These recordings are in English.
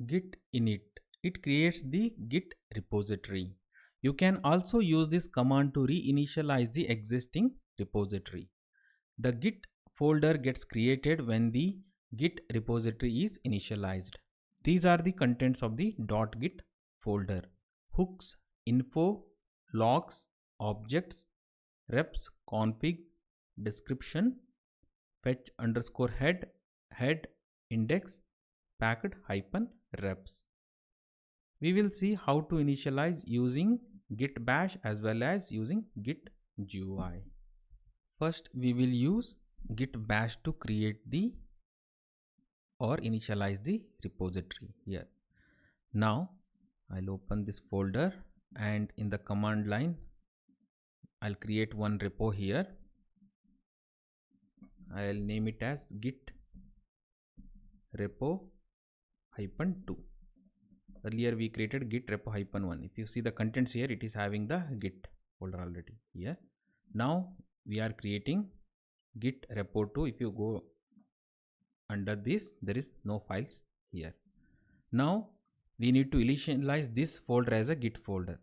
git init. It creates the git repository. You can also use this command to reinitialize the existing repository. The git folder gets created when the git repository is initialized. These are the contents of the .git folder: hooks, info, logs, objects, reps, config, description, fetch underscore head, head, index, packed hyphen reps. We will see how to initialize using git bash as well as using git GUI. First, we will use git bash to create the or initialize the repository here. Now, I'll open this folder and in the command line, I'll create one repo here. I'll name it as git repo -2. Earlier we created git repo -1. If you see the contents here, it is having the git folder already here. Now we are creating git repo 2. If you go under this, there is no files here. Now we need to initialize this folder as a git folder.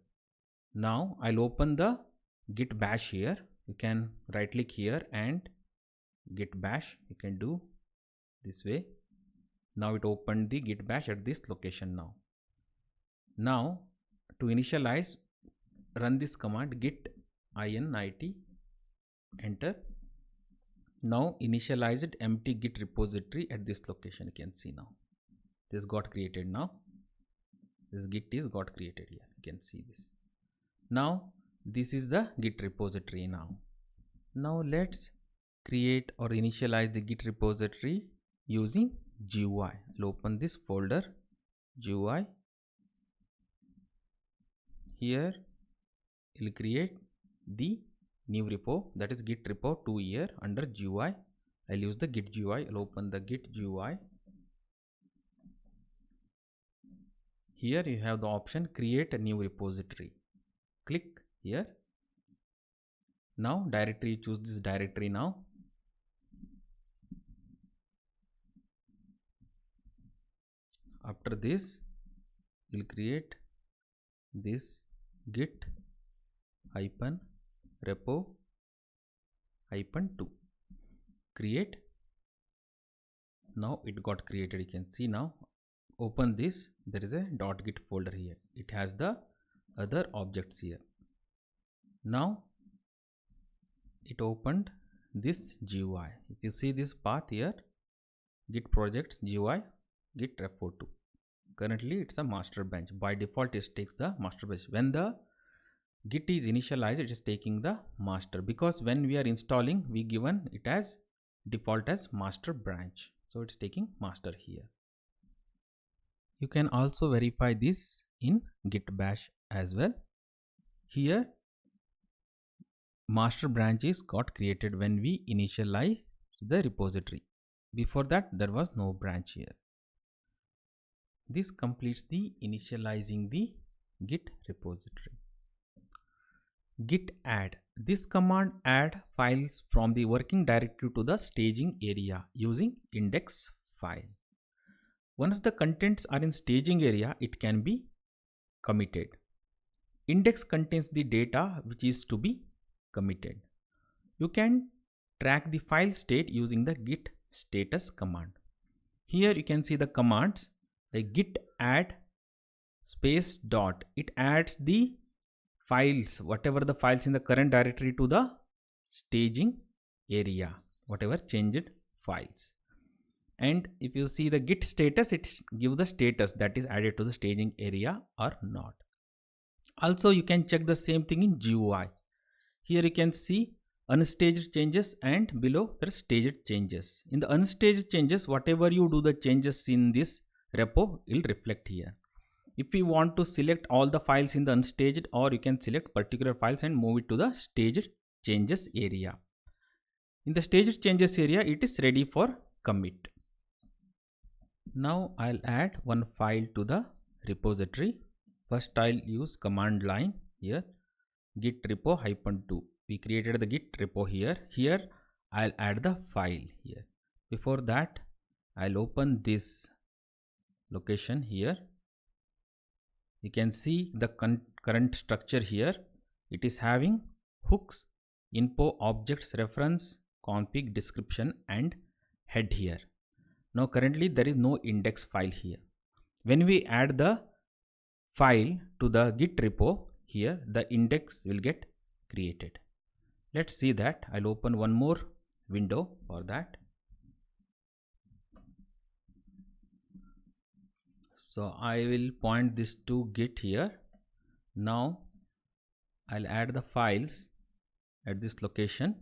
Now I'll open the git bash here. You can right click here and git bash. You can do this way. Now it opened the git bash at this location now. Now to initialize, run this command git init, enter. Now initialized empty git repository at this location. You can see now this got created. Now this git is got created here. You can see this. Now this is the git repository now. Now let's create or initialize the git repository using GUI. I'll open this folder GUI. Here we'll create the new repo, that is git repo 2 here under GUI. I'll use the git GUI. I'll open the git GUI. Here you have the option create a new repository. Click here. Now directory, choose this directory now. After this, we'll create this git repo -2. Create. Now it got created. You can see now. Open this. There is a .git folder here. It has the other objects here. Now it opened this GUI. If you see this path here, git projects GUI git repo 2. Currently it's a master branch. By default it takes the master branch. When the git is initialized, it is taking the master, because when we are installing, we given it as default as master branch. So it's taking master here. You can also verify this in git bash as well. Here master branch is got created when we initialize the repository. Before that there was no branch here. This completes the initializing the git repository. Git add. This command add files from the working directory to the staging area using index file. Once the contents are in staging area, it can be committed. Index contains the data which is to be committed. You can track the file state using the git status command. Here you can see the commands like git add space dot. It adds the files, whatever the files in the current directory, to the staging area, whatever changed files. And if you see the git status, it gives the status that is added to the staging area or not. Also you can check the same thing in GUI. Here you can see unstaged changes and below there are staged changes. In the unstaged changes, whatever you do the changes in this repo will reflect here. If we want to select all the files in the unstaged, or you can select particular files and move it to the staged changes area. In the staged changes area, it is ready for commit. Now I'll add one file to the repository. First I'll use command line here, git repo -2. We created the git repo here. Here I'll add the file here. Before that, I'll open this location here, you can see the current structure here. It is having hooks, info, objects, reference, config, description and head here. Now currently there is no index file here. When we add the file to the Git repo, here the index will get created. Let's see that. I'll open one more window for that. So I will point this to Git here. Now I'll add the files at this location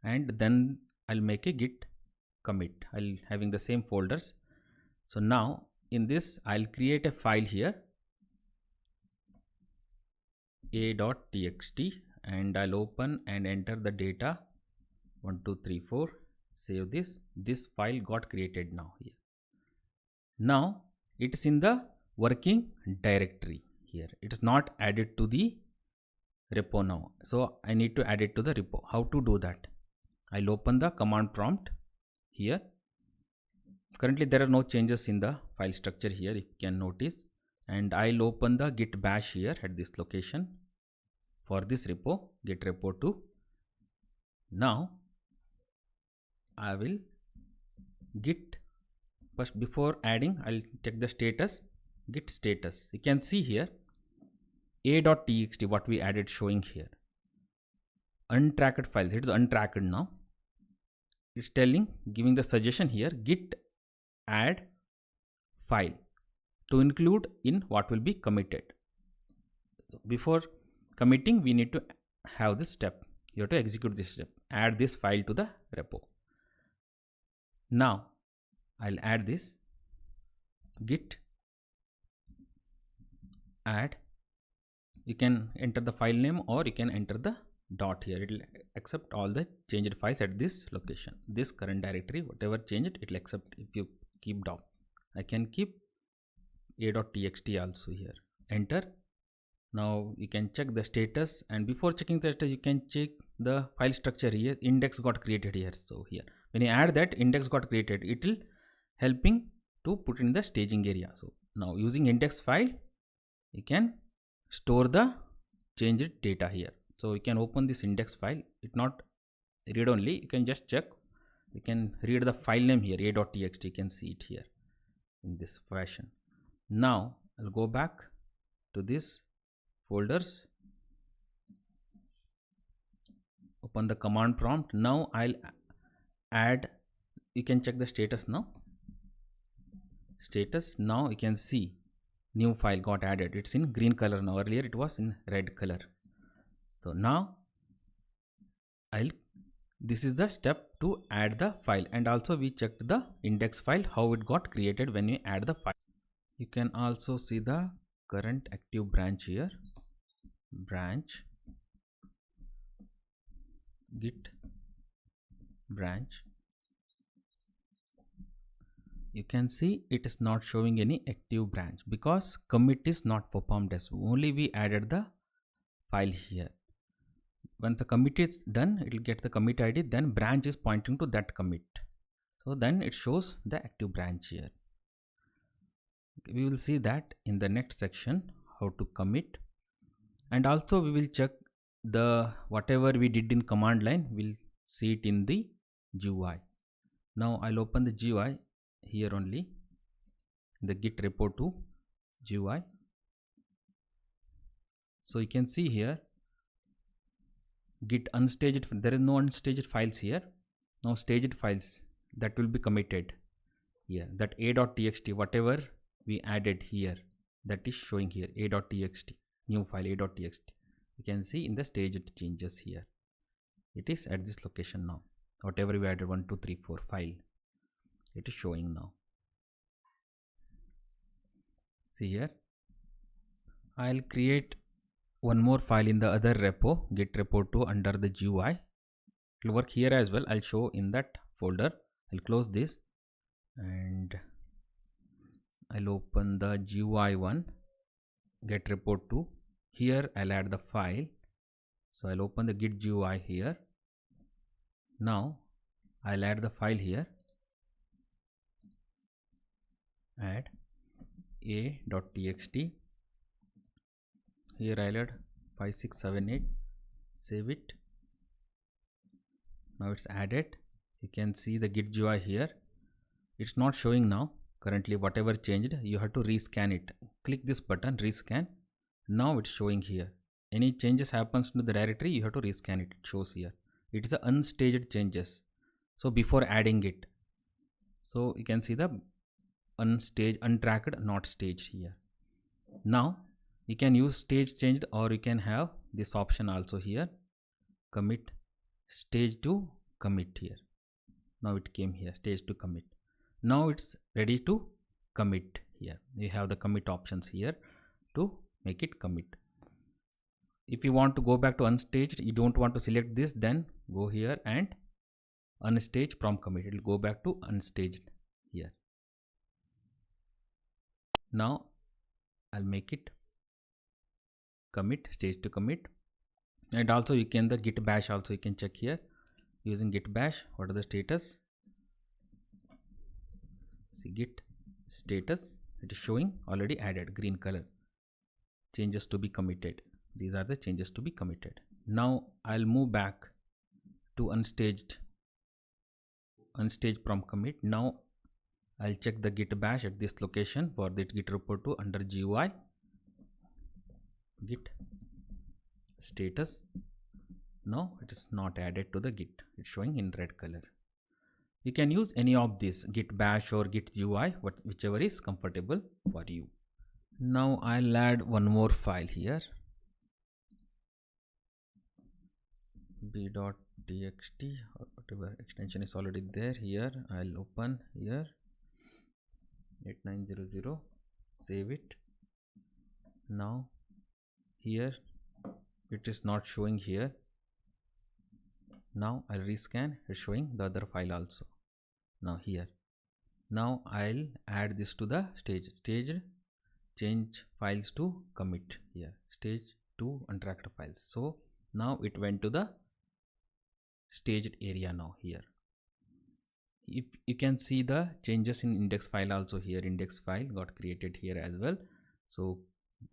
and then I'll make a Git commit. I'll having the same folders. So now in this I'll create a file here, a.txt, and I'll open and enter the data 1 2 3 4. Save this. This file got created now here. Now it's in the working directory here. It's not added to the repo now. So I need to add it to the repo. How to do that? I'll open the command prompt here. Currently there are no changes in the file structure here, if you can notice. And I'll open the git bash here at this location for this repo, git repo 2. Now I will git, first before adding I'll check the status, git status. You can see here a.txt what we added showing here. Untracked files, it is untracked now. It's telling, giving the suggestion here, git add file to include in what will be committed. Before committing we need to have this step. You have to execute this step, add this file to the repo. Now I'll add this git add. You can enter the file name or you can enter the dot here. It will accept all the changed files at this location, this current directory. Whatever changed it will accept if you keep dot. I can keep a.txt also here. Enter. Now you can check the status, and before checking the status you can check the file structure here. Index got created here. So here when you add that index got created, it will helping to put in the staging area. So now using index file you can store the changed data here. So you can open this index file. It not read only, you can just check. You can read the file name here, a.txt. You can see it here in this fashion. Now I'll go back to this folders, open the command prompt. Now I'll add, you can check the status now. Status, now you can see new file got added. It's in green color now. Earlier it was in red color. So now this is the step to add the file, and also we checked the index file, how it got created when you add the file. You can also see the current active branch here, branch git branch. You can see it is not showing any active branch because commit is not performed as only we added the file here. Once the commit is done, it will get the commit ID, then branch is pointing to that commit. So then it shows the active branch here. We will see that in the next section, how to commit. And also we will check the whatever we did in command line, we'll see it in the GUI. Now I'll open the GUI here only, the git repo 2 GUI. So you can see here git unstaged, there is no unstaged files here. Now staged files that will be committed here, that a.txt whatever we added here, that is showing here, a.txt new file a.txt. You can see in the staged changes here, it is at this location now. Whatever we added 1 2 3 4 file, it is showing now. See here, I'll create one more file in the other repo, git repo 2 under the GUI. It will work here as well. I'll show in that folder. I'll close this and I'll open the GUI one, git repo 2. Here I'll add the file. So I'll open the git GUI here. Now I'll add the file here. add a.txt. Here I'll add 5678, save it. Now it's added. You can see the git GUI here. It's not showing now. Currently whatever changed, you have to rescan it. Click this button, rescan. Now it's showing here. Any changes happens to the directory, you have to rescan it. It shows here. It is the unstaged changes. So before adding it. So you can see the unstaged, untracked, not staged here. Now you can use stage changed, or you can have this option also here. Commit stage to commit here. Now it came here, stage to commit. Now it's ready to commit here. You have the commit options here to make it commit. If you want to go back to unstaged, you don't want to select this, then go here and unstage prompt commit. It will go back to unstaged here. Now I'll make it commit, stage to commit. And also you can, the git bash also you can check here using git bash. What are the status? See git status, it is showing already added, green color, changes to be committed. These are the changes to be committed. Now I'll move back to unstaged prompt commit. Now I'll check the git bash at this location for this git report to under GUI, git status. Now it is not added to the git, it's showing in red color. You can use any of this, git bash or git GUI, whichever is comfortable for you. Now I'll add one more file here, b.txt or whatever extension is already there. Here I'll open here 8900, save it. Now here it is not showing here. Now I'll rescan, it's showing the other file also. Now here, now I'll add this to the stage change files to commit here, stage to untracked files. So now it went to the staged area. Now here, if you can see the changes in index file also here, index file got created here as well. So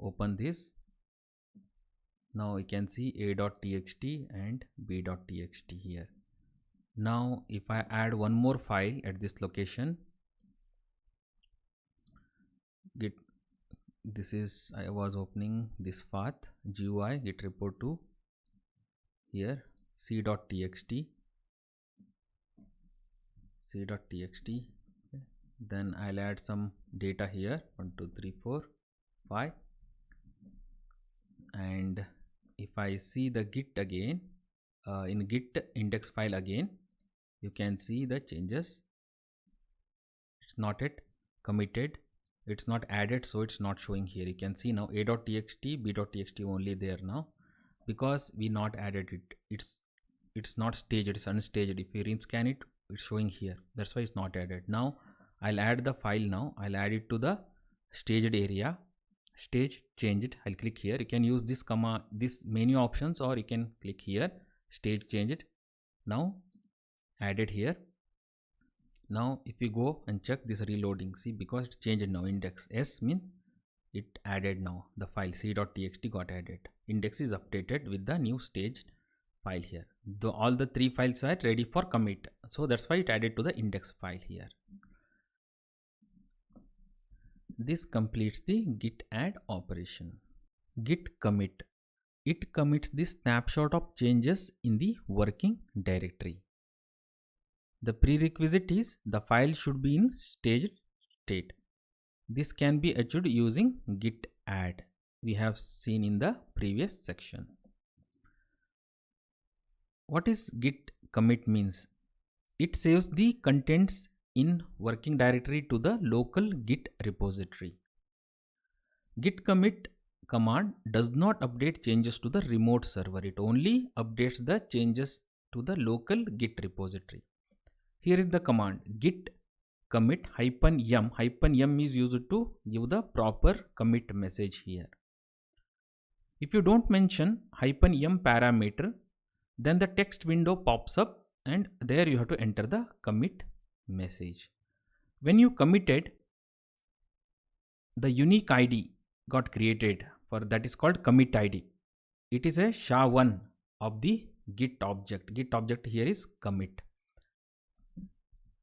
open this. Now you can see a.txt and b.txt here. Now if I add one more file at this location, git, this is, I was opening this path, GUI git report to here, c.txt, okay. Then I'll add some data here, 1 2 3 4 5, and if I see the git again, in git index file again, you can see the changes. It's not yet committed, it's not added, so it's not showing here. You can see now a.txt, b.txt only there now, because we not added it. It's not staged, it's unstaged. If you rescan it, it's showing here, that's why it's not added. Now I'll add the file. Now I'll add it to the staged area, stage changed. I'll click here. You can use this command, this menu options, or you can click here, stage changed. Now added here. Now if you go and check this reloading, see, because it's changed now, index s means it added now the file c.txt got added. Index is updated with the new staged file here. All the three files are ready for commit, so that's why it added to the index file here. This completes the git add operation. Git commit, it commits the snapshot of changes in the working directory. The prerequisite is the file should be in staged state. This can be achieved using git add, we have seen in the previous section. What is git commit means? It saves the contents in working directory to the local git repository. Git commit command does not update changes to the remote server, it only updates the changes to the local git repository. Here is the command git commit -m. -m is used to give the proper commit message here. If you don't mention -m parameter, then the text window pops up and there you have to enter the commit message. When you committed, the unique id got created for that is called commit id. It is a SHA-1 of the git object. Git object here is commit.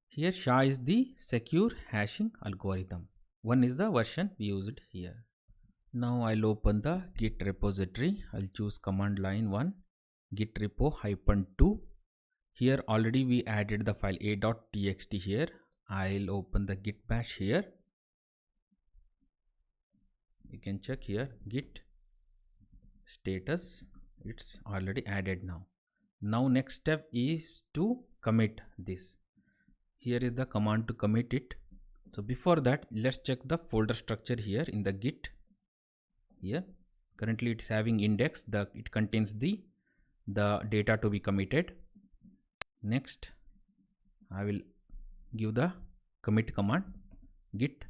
Here SHA is the secure hashing algorithm. One is the version we used here. Now I'll open the git repository. I'll choose command line 1 git repo -2. Here already we added the file a.txt here. I'll open the git bash here. You can check here git status, it's already added now. Now next step is to commit this. Here is the command to commit it. So before that, let's check the folder structure here in the git. Here currently it's having index, it contains the data to be committed. Next I will give the commit command git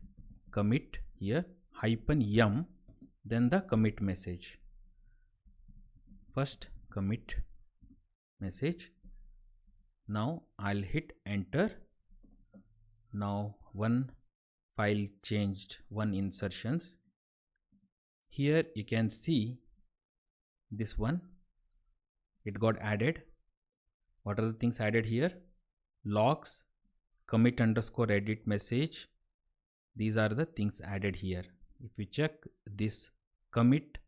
commit here -m, then the commit message. First commit message. Now I'll hit enter. Now one file changed, one insertions. Here you can see this one, it got added. What are the things added here? Logs, commit underscore edit message. These are the things added here. If we check this commit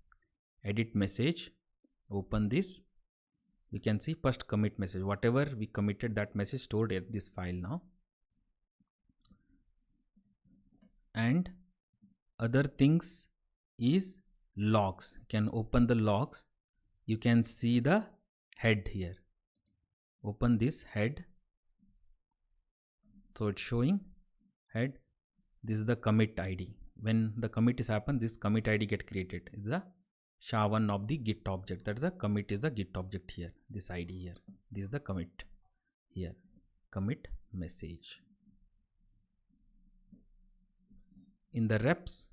edit message, open this, you can see first commit message. Whatever we committed, that message stored at this file now. And other things is logs. You can open the logs. You can see the head here. Open this head. So it's showing head. This is the commit ID. When the commit is happened, this commit ID get created. Is the SHA-1 of the git object. That is the commit is the git object here. This ID here. This is the commit here. Commit message. In the reps,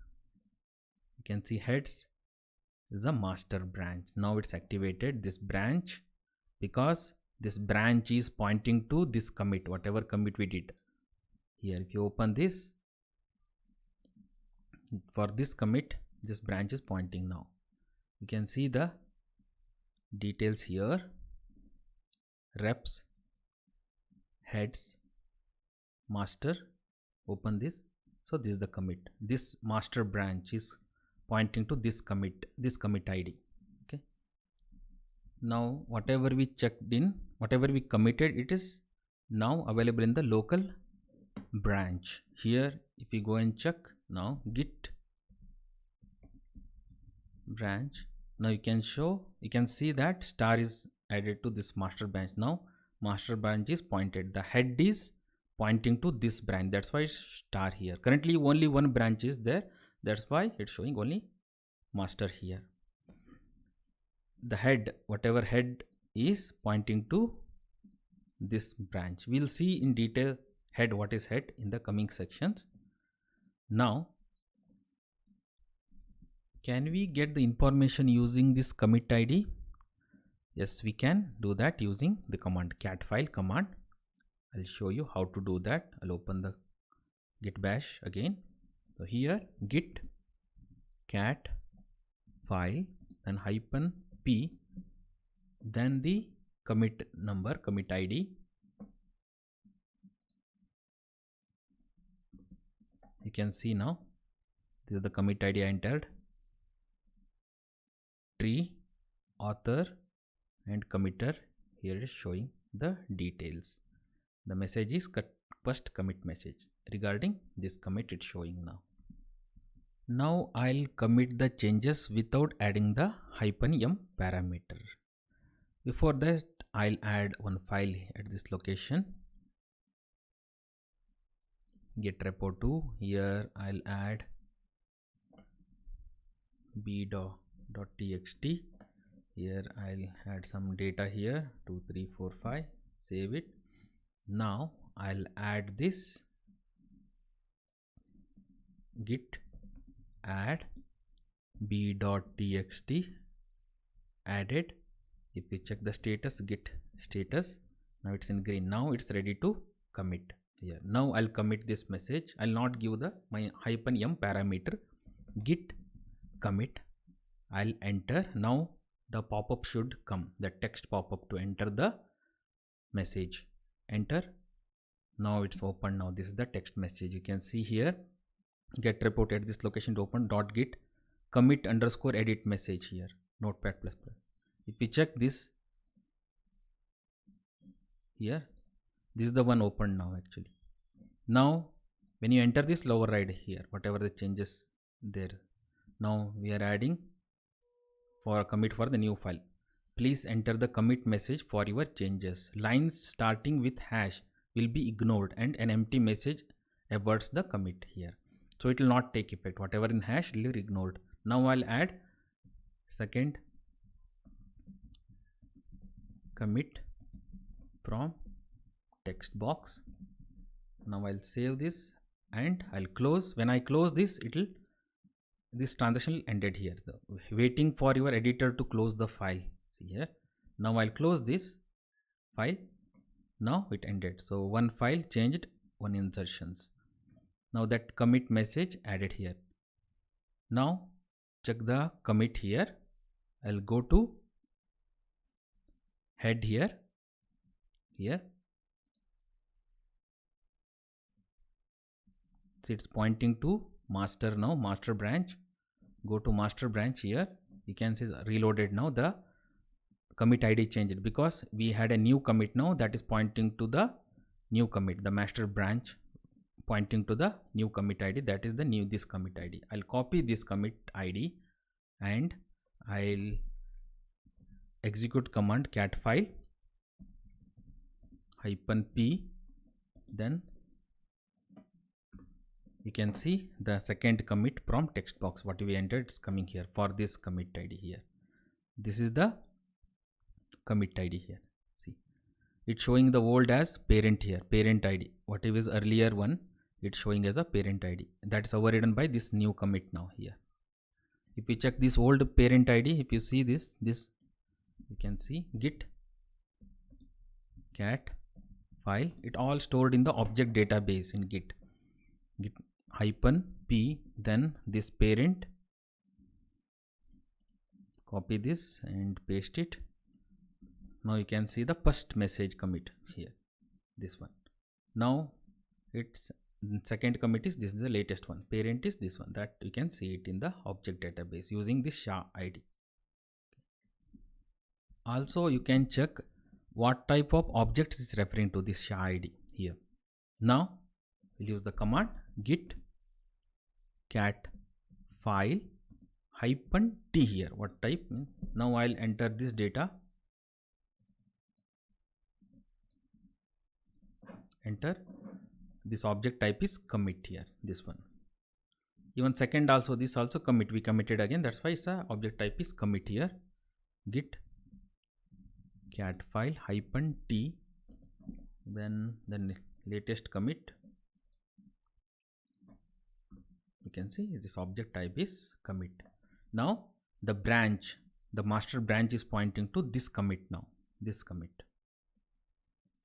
you can see heads is a master branch. Now it's activated this branch because this branch is pointing to this commit, whatever commit we did. Here if you open this, for this commit, this branch is pointing now. You can see the details here. Reps, heads, master. Open this. So this is the commit. This master branch is pointing to this commit ID. Okay. Now whatever we checked in, whatever we committed, it is now available in the local branch. Here if we go and check now git branch, now you can see that star is added to this master branch. Now master branch is pointed, the head is pointing to this branch, that's why it's star here. Currently only one branch is there, that's why it's showing only master here. The head, whatever head is pointing to this branch. We'll see in detail head, what is head in the coming sections. Now can we get the information using this commit ID? Yes, we can do that using the command cat file command. I'll show you how to do that. I'll open the git bash again. So here git cat file and -p, then the commit number, commit ID. You can see now this is the commit ID I entered. Tree, author and committer. Here is showing the details. The message is first commit message. Regarding this commit, it's showing now. Now I'll commit the changes without adding the -m parameter. Before that, I'll add one file at this location. Git repo 2. Here I'll add b.txt. Here I'll add some data here 2 3 4 5. Save it. Now I'll add this git add b.txt added. If we check the status, git status, now it's in green. Now it's ready to commit here. Now I'll commit this message. I'll not give the my -m parameter. git commit. I'll enter. Now the pop-up should come, the text pop-up to enter the message. Enter. Now it's open. Now this is the text message. You can see here, get report at this location to open dot git commit underscore edit message here, notepad plus plus. If we check this here, this is the one open now actually. Now when you enter this, override here whatever the changes there. Now we are adding for a commit for the new file. Please enter the commit message for your changes. Lines starting with hash will be ignored and an empty message averts the commit here. So it will not take effect. Whatever in hash will be ignored. Now I'll add second commit from text box. Now I'll save this and I'll close. When I close this, this transaction ended here. Waiting for your editor to close the file. See here. Now I'll close this file. Now it ended. So one file changed, one insertions. Now that commit message added here. Now check the commit here. I'll go to head here. See, it's pointing to master now, master branch. Go to master branch here. You can see it's reloaded now. The commit ID changed because we had a new commit now that is pointing to the new commit. The master branch pointing to the new commit ID, that is the new this commit ID. I'll copy this commit ID and I'll execute command cat file -p. Then you can see the second commit from text box what we entered is coming here for this commit ID here. This is the commit ID here. See, it's showing the old as parent here, parent ID. What it was earlier one, it's showing as a parent ID. That's overridden by this new commit now here. If we check this old parent ID, if you see this you can see git cat file. It all stored in the object database in git -p. Then this parent, copy this and paste it. Now you can see the first message commit here, this one. Now its second commit is this is the latest one. Parent is this one, that you can see it in the object database using this SHA ID. Also you can check what type of object is referring to this SHA ID here. Now we'll use the command git cat file -t here. What type? Now I'll enter this data. Enter. This object type is commit here, this one. Even second also, this also commit, we committed again, that's why it's a object type is commit here. Git cat file -t. Then the latest commit, you can see this object type is commit. Now the branch, the master branch is pointing to this commit now, this commit.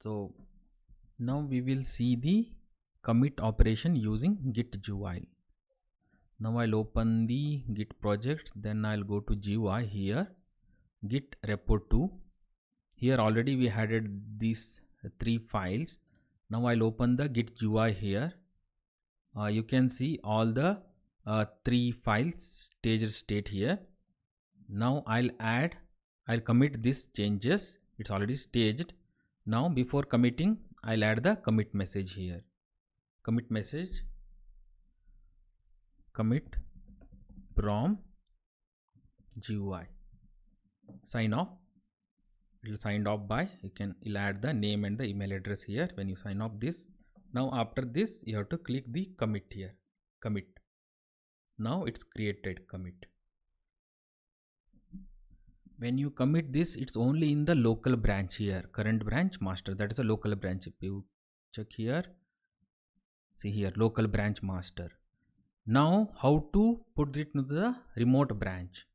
So now we will see the commit operation using git GUI. Now I'll open the git projects, then I'll go to GUI here, git repo 2. Here already we added these 3 files. Now I'll open the git GUI here. You can see all the 3 files staged state here. Now I'll commit these changes. It's already staged. Now before committing, I'll add the commit message here. Commit message, commit from GUI. Sign off. It will sign off by, you'll add the name and the email address here when you sign off this. Now after this you have to click the commit here, commit. Now it's created commit. When you commit this, it's only in the local branch here, current branch master, that is a local branch. If you check here, see here, local branch master. Now how to put it into the remote branch?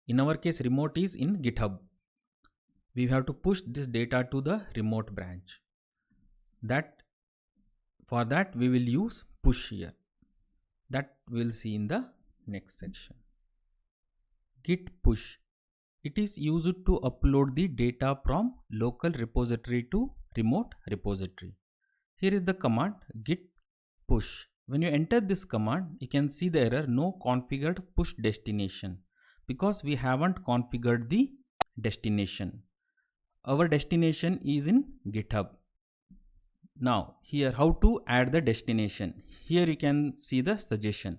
In our case, remote is in GitHub. We have to push this data to the remote branch. For that we will use push here. That we'll see in the Next section. Git push. It is used to upload the data from local repository to remote repository. Here is the command git push. When you enter this command, you can see the error no configured push destination because we haven't configured the destination. Our destination is in GitHub. Now here how to add the destination. Here you can see the suggestion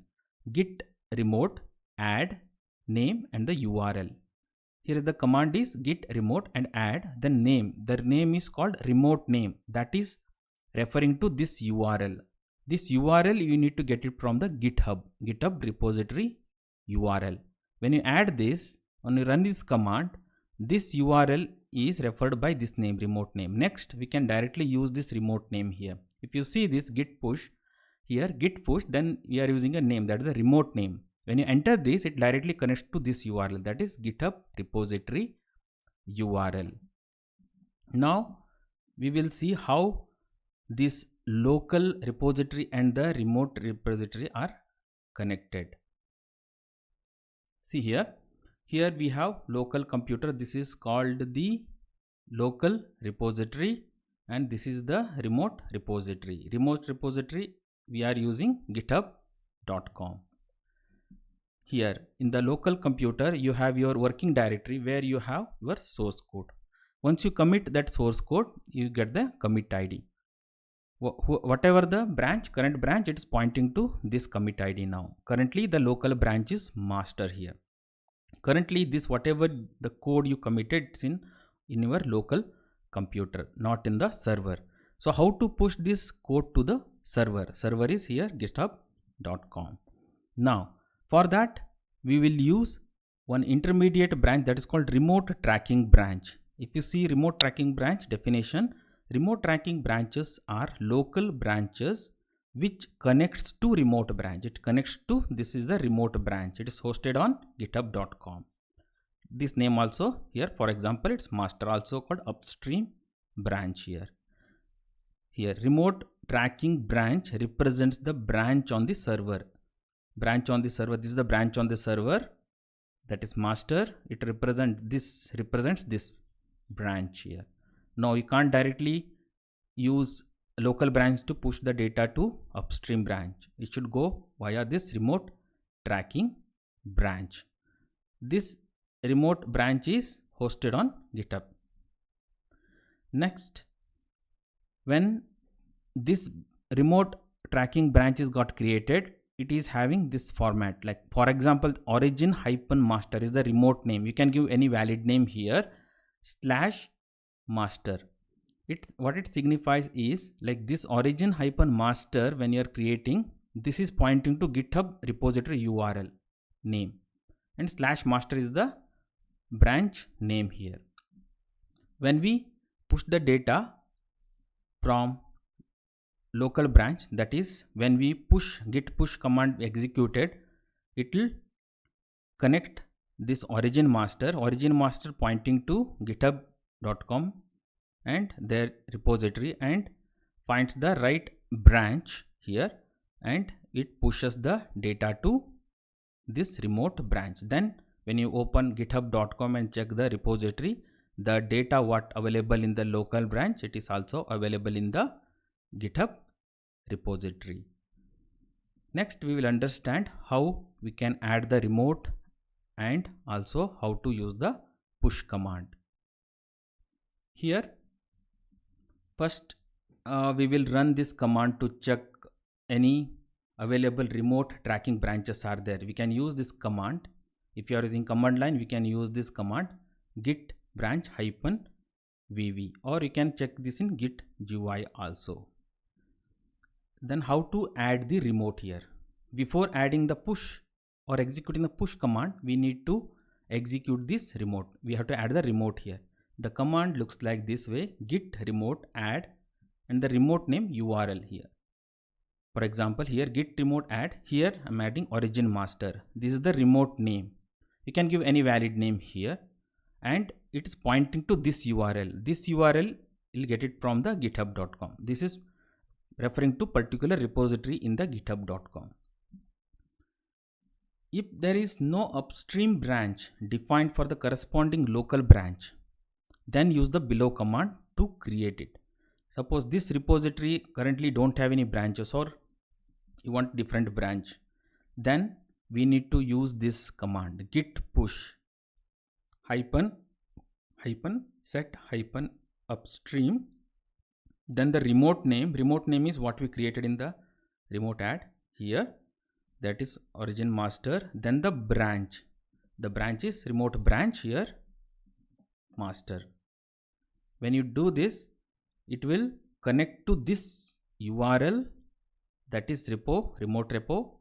git remote add name and the URL. Here the command is git remote and add the name. The name is called remote name, that is referring to this URL. This URL you need to get it from the GitHub repository URL. When you add this, when you run this command, this URL is referred by this name, remote name. Next, we can directly use this remote name here. If you see this git push, here git push, then we are using a name, that is a remote name. When you enter this, it directly connects to this URL, that is GitHub repository URL. Now, we will see how this local repository and the remote repository are connected. See here we have local computer. This is called the local repository and this is the remote repository. Remote repository we are using github.com. Here in the local computer you have your working directory where you have your source code. Once you commit that source code, you get the commit ID. Whatever the branch, current branch, it is pointing to this commit ID now. Currently the local branch is master here. Currently this whatever the code you committed, it's in your local computer, not in the server. So how to push this code to the server? Server is here github.com. Now for that we will use one intermediate branch that is called remote tracking branch. If you see remote tracking branch definition, remote tracking branches are local branches which connects to remote branch. It connects to, this is the remote branch. It is hosted on github.com. This name also here, for example, it's master, also called upstream branch here. Here remote tracking branch represents the branch on the server. Branch on the server, this is the branch on the server, that is master. It represents this branch here. Now you can't directly use local branch to push the data to upstream branch. It should go via this remote tracking branch. This remote branch is hosted on GitHub. Next, when this remote tracking branches got created, it is having this format. Like for example, origin-master is the remote name. You can give any valid name here, /master. What it signifies is like this origin-master, when you are creating, this is pointing to GitHub repository URL name, and /master is the branch name here. When we push the data from local branch, that is when we git push command executed, it will connect this origin master pointing to github.com and their repository and finds the right branch here, and it pushes the data to this remote branch. Then when you open github.com and check the repository, the data what available in the local branch, it is also available in the GitHub repository. Next we will understand how we can add the remote and also how to use the push command. Here first we will run this command to check any available remote tracking branches are there. We can use this command. If you are using command line, we can use this command git branch -vv, or you can check this in git GUI also. Then how to add the remote here? Before adding the push or executing the push command, we need to execute this remote. We have to add the remote here. The command looks like this way: git remote add and the remote name URL here. For example, here git remote add, here I'm adding origin master. This is the remote name. You can give any valid name here, and it's pointing to this URL. This URL will get it from the github.com. This is referring to particular repository in the github.com. If there is no upstream branch defined for the corresponding local branch, then use the below command to create it. Suppose this repository currently don't have any branches, or you want different branch, then we need to use this command git push hyphen set hyphen upstream, then the remote name is what we created in the remote add here, that is origin master, then the branch is remote branch here master. When you do this, it will connect to this URL, that is remote repo,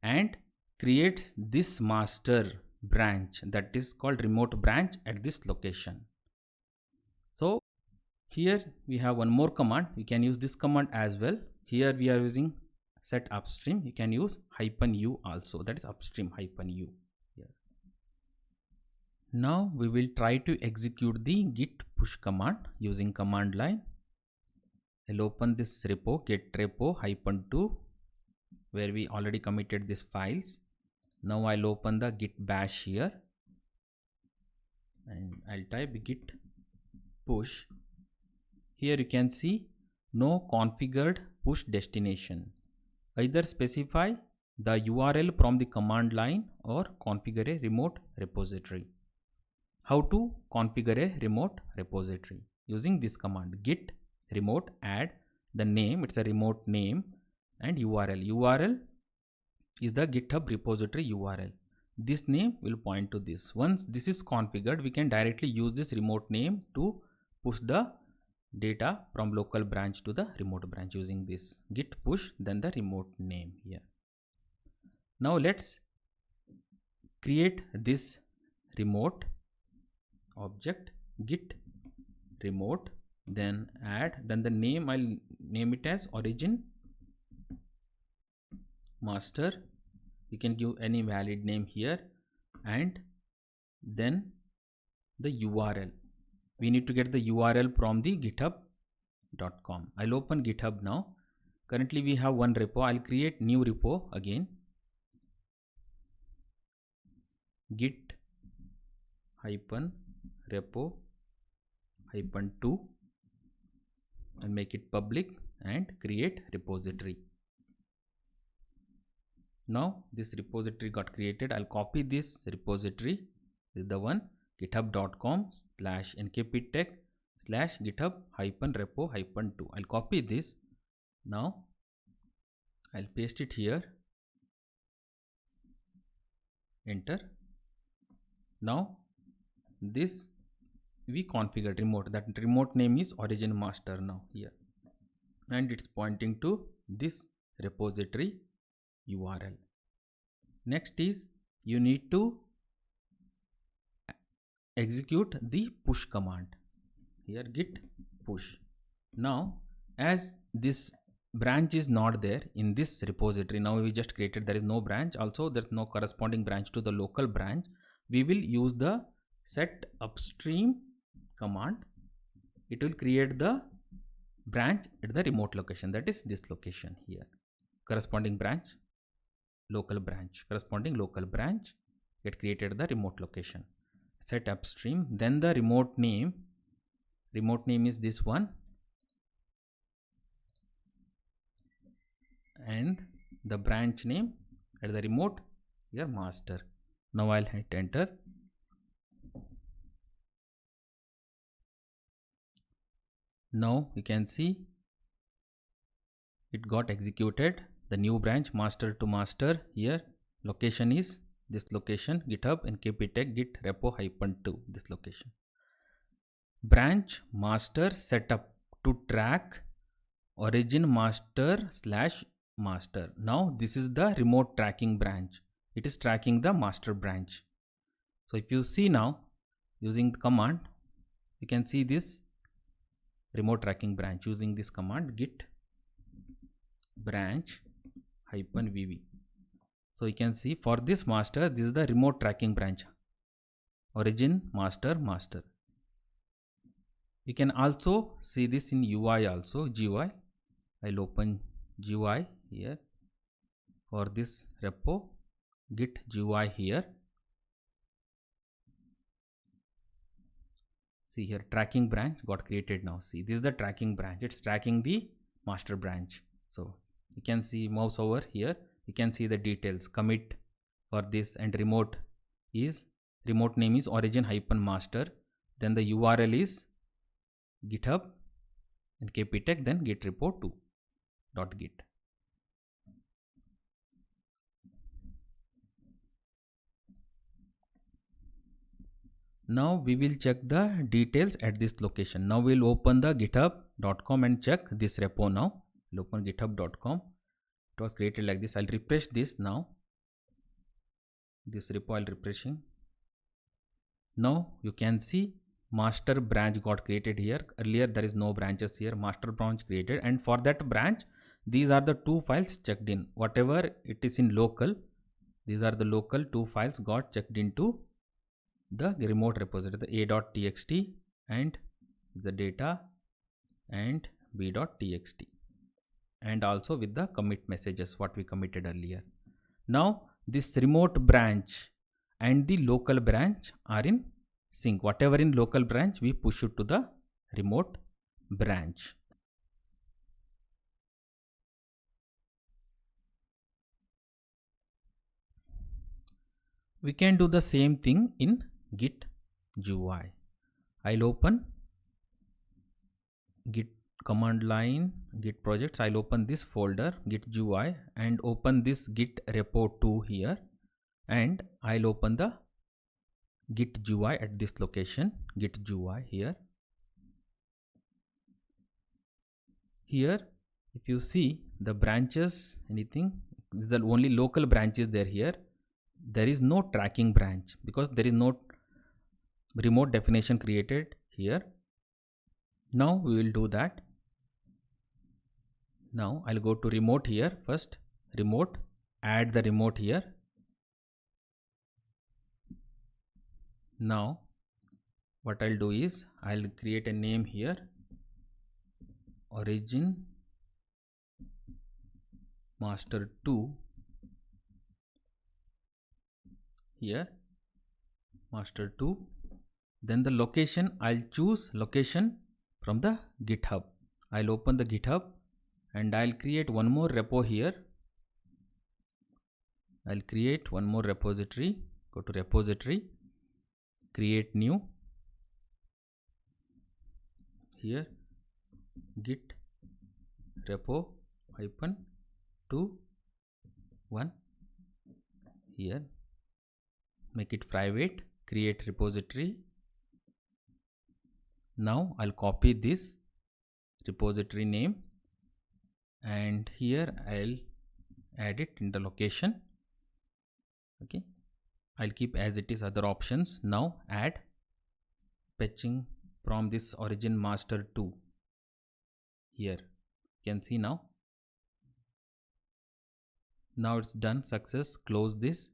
and creates this master branch that is called remote branch at this location. So here we have one more command. You can use this command as well. Here we are using set upstream. You can use -u also, that is upstream -u here. Now we will try to execute the git push command using command line. I'll open this repo get repo -2 where we already committed these files. Now I'll open the git bash here and I'll type git push. Here you can see no configured push destination. Either specify the URL from the command line or configure a remote repository. How to configure a remote repository? Using this command git remote add the name, it's a remote name, and URL is the GitHub repository URL. This name will point to this. Once this is configured, we can directly use this remote name to push the data from local branch to the remote branch using this git push, then the remote name here. Now let's create this remote object git remote, then add, then the name, I'll name it as origin master. You can give any valid name here, and then the URL. We need to get the URL from the github.com. I'll open GitHub now. Currently we have one repo. I'll create new repo again. Git hyphen repo hyphen 2 and make it public and create repository. Now this repository got created. I'll copy this repository. This is the one github.com/nkptech/github repo 2. I'll copy this. Now I'll paste it here. Enter. Now this we configured remote. That remote name is origin master now here, and it's pointing to this repository URL. Next is you need to execute the push command here git push. Now as this branch is not there in this repository, now we just created, there is no branch, also there's no corresponding branch to the local branch. We will use the set upstream command. It will create the branch at the remote location, that is this location here, corresponding branch corresponding local branch get created at the remote location. Set upstream, then the remote name is this one, and the branch name at the remote here master. Now I'll hit enter. Now you can see it got executed. The new branch master to master here, location is this location GitHub nkptech git repo -2, this location. Branch master setup to track origin master/master. Now this is the remote tracking branch. It is tracking the master branch. So if you see now using the command, you can see this remote tracking branch using this command git branch -vv. So you can see for this master, this is the remote tracking branch, origin master. You can also see this in UI also, GUI. I'll open GUI here for this repo. git GUI here. See here, tracking branch got created now. See, this is the tracking branch. It's tracking the master branch. So you can see mouse over here. You can see the details. Commit for this and remote name is origin-master. Then the URL is GitHub and kptech, then git repo 2.git. Now we will check the details at this location. Now we'll open the github.com and check this repo now. We'll open github.com. It was created like this. I'll refresh this now. This repo I'll refreshing. Now you can see master branch got created here. Earlier there is no branches here. Master branch created, and for that branch these are the two files checked in. Whatever it is in local, these are the local two files got checked into the remote repository, the a.txt and the data and b.txt, and also with the commit messages what we committed earlier. Now this remote branch and the local branch are in sync. Whatever in local branch we push it to the remote branch. We can do the same thing in git GUI. I'll open git command line, git projects. I'll open this folder git GUI and open this git repo 2 here, and I'll open the git GUI at this location, git GUI here. Here if you see the branches, anything, the only local branches there here. There is no tracking branch because there is no remote definition created here. Now we will do that. Now I'll go to remote here first. Remote, add the remote here. Now what I'll do is I'll create a name here, origin master 2 here, master 2. Then the location, I'll choose location from the GitHub. I'll open the GitHub and I'll create one more repo here. I'll create one more repository. Go to repository, create new. Here git repo -2 1 here. Make it private, create repository. Now I'll copy this repository name and here I'll add it in the location. Okay, I'll keep as it is other options. Now add fetching from this origin master 2 here. You can see now it's done, success. Close this.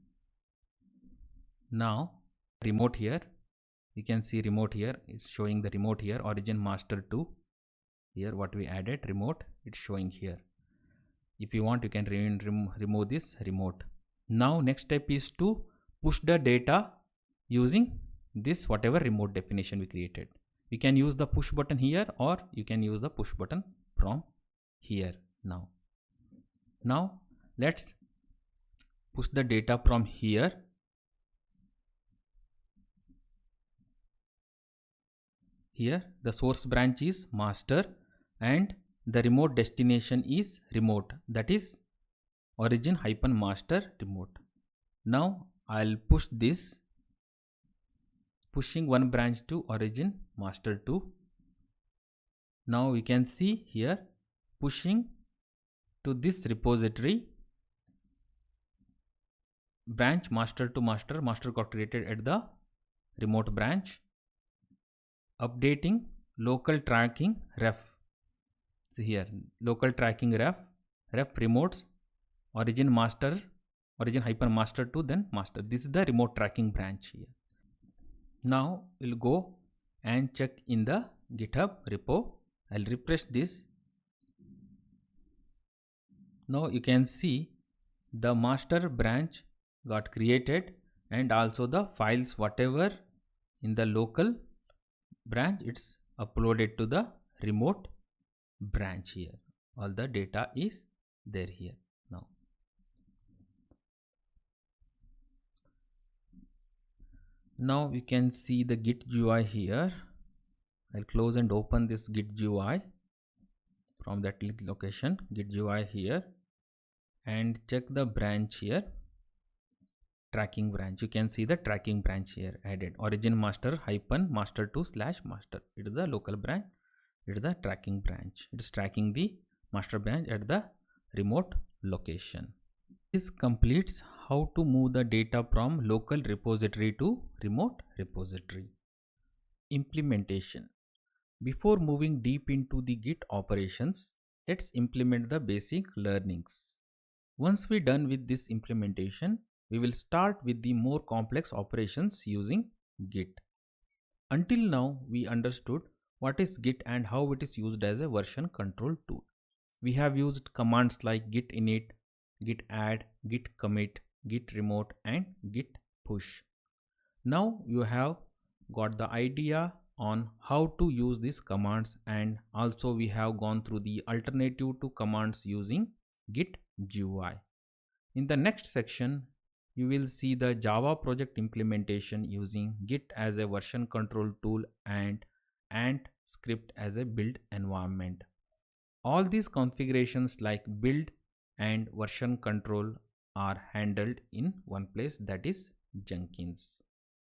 Now remote here, you can see remote here, it's showing the remote here, origin master 2 here, what we added remote, it's showing here. If you want you can remove this remote. Now next step is to push the data using this whatever remote definition we created. You can use the push button here or you can use the push button from here. Now let's push the data from here. Here the source branch is master and the remote destination is remote, that is origin-master remote. Now I'll push this, pushing one branch to origin master 2. Now we can see here pushing to this repository branch master to master got created at the remote branch. Updating local tracking ref. See here local tracking ref remotes origin-master 2 then master. This is the remote tracking branch here. Now we'll go and check in the GitHub repo. I'll refresh this. Now you can see the master branch got created, and also the files whatever in the local branch, it's uploaded to the remote branch here. All the data is there here now. Now you can see the Git GUI here. I'll close and open this Git GUI from that location, Git GUI here, and check the branch here, tracking branch. You can see the tracking branch here added, origin master hyphen master2/master. It is the local branch. It is the tracking branch. It is tracking the master branch at the remote location. This completes how to move the data from local repository to remote repository. Implementation. Before moving deep into the Git operations, let's implement the basic learnings. Once we're done with this implementation, we will start with the more complex operations using Git. Until now, we understood what is Git and how it is used as a version control tool. We have used commands like git init, git add, git commit, git remote, and git push. Now you have got the idea on how to use these commands, and also we have gone through the alternative to commands using Git GUI. In the next section, you will see the Java project implementation using Git as a version control tool and Ant script as a build environment. All these configurations like build and version control are handled in one place, that is Jenkins.